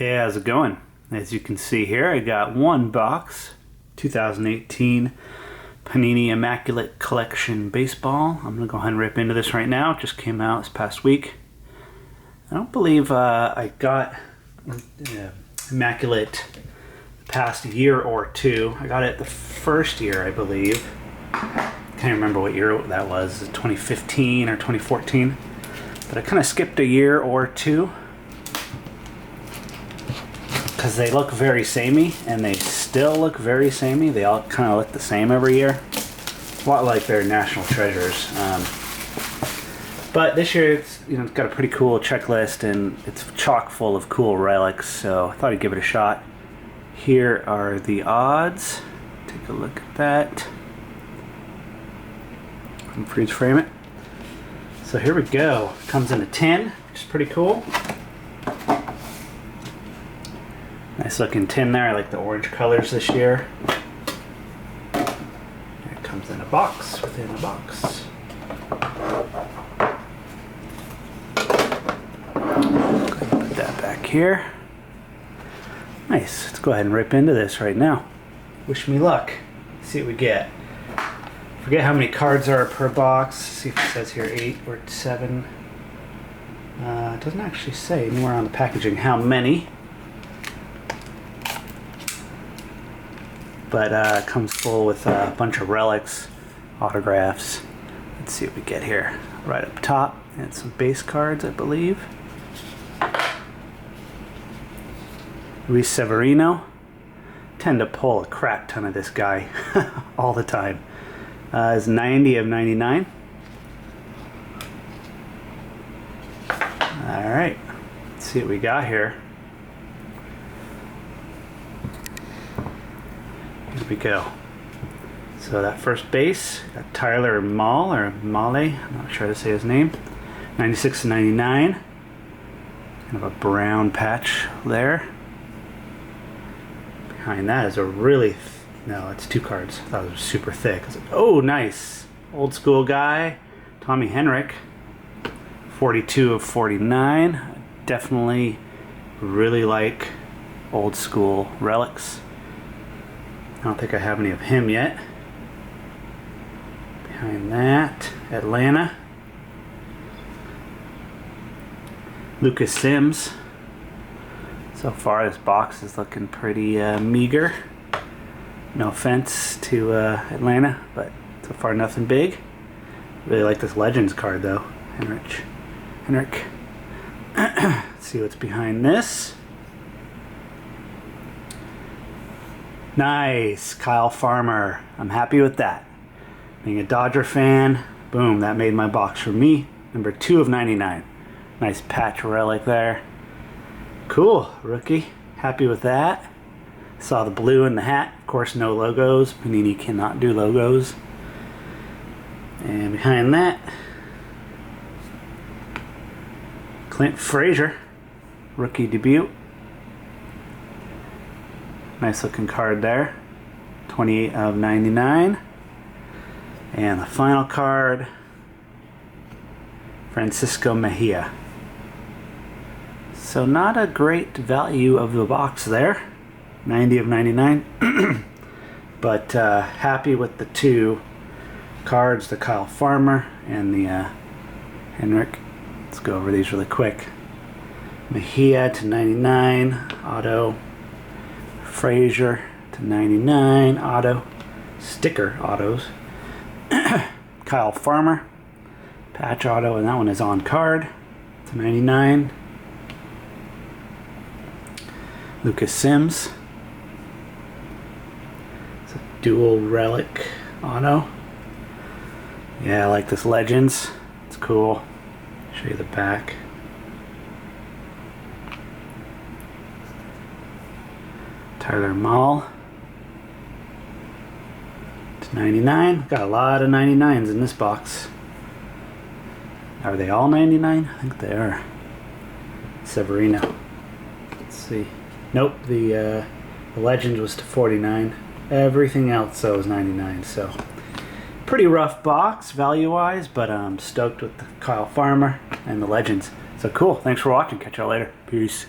Hey, how's it going? As you can see here, I got one box, 2018 Panini Immaculate Collection Baseball. I'm going to go ahead and rip into this right now. It just came out this past week. I don't believe I got Immaculate the past year or two. I got it the first year, I believe. Can't remember what year that was, 2015 or 2014. But I kind of skipped a year or two, because they look very samey, and they still look very samey. They all kind of look the same every year. A lot like their national treasures. But this year, it's got a pretty cool checklist, and it's chock full of cool relics, so I thought I'd give it a shot. Here are the odds. Take a look at that. And freeze frame it. So here we go. It comes in a tin, which is pretty cool. Nice looking tin there. I like the orange colors this year. It comes in a box within a box. Put that back here. Nice. Let's go ahead and rip into this right now. Wish me luck. See what we get. Forget how many cards are per box. See if it says here 8 or 7. It doesn't actually say anywhere on the packaging how many. But it comes full with a bunch of relics, autographs. Let's see what we get here. Right up top, and some base cards, I believe. Luis Severino. Tend to pull a crap ton of this guy all the time. It's 90 of 99. Alright, let's see what we got here. Here we go. So that first base, got Tyler Mall, or Male, I'm not sure how to say his name. 96 to 99. Kind of a brown patch there. Behind that is a really, no, it's 2 cards. I thought it was super thick. Oh, nice. Old school guy, Tommy Henrik. 42 of 49. Definitely really like old school relics. I don't think I have any of him yet. Behind that, Atlanta. Lucas Sims. So far this box is looking pretty meager. No offense to Atlanta, but so far nothing big. Really like this Legends card though, Henrik. Let's see what's behind this. Nice, Kyle Farmer. I'm happy with that. Being a Dodger fan, boom, that made my box for me. Number 2 of 99. Nice patch relic there. Cool, rookie. Happy with that. Saw the blue in the hat. Of course, no logos. Panini cannot do logos. And behind that, Clint Frazier, rookie debut. Nice looking card there. 28 of 99. And the final card, Francisco Mejia. So not a great value of the box there. 90 of 99. But happy with the 2 cards, the Kyle Farmer and the Henrik. Let's go over these really quick. Mejia to 99, auto. Frazier to 99, auto. Sticker autos. Kyle Farmer, patch auto, and that one is on card to 99. Lucas Sims. It's a dual relic auto. Yeah, I like this Legends. It's cool. Show you the back. Tyler Mall to 99. Got a lot of 99s in this box. Are they all 99? I think they are. Severino. Let's see. Nope, the Legend was to 49. Everything else though was 99. So pretty rough box value-wise, but I'm stoked with the Kyle Farmer and the Legends. So cool. Thanks for watching. Catch y'all later. Peace.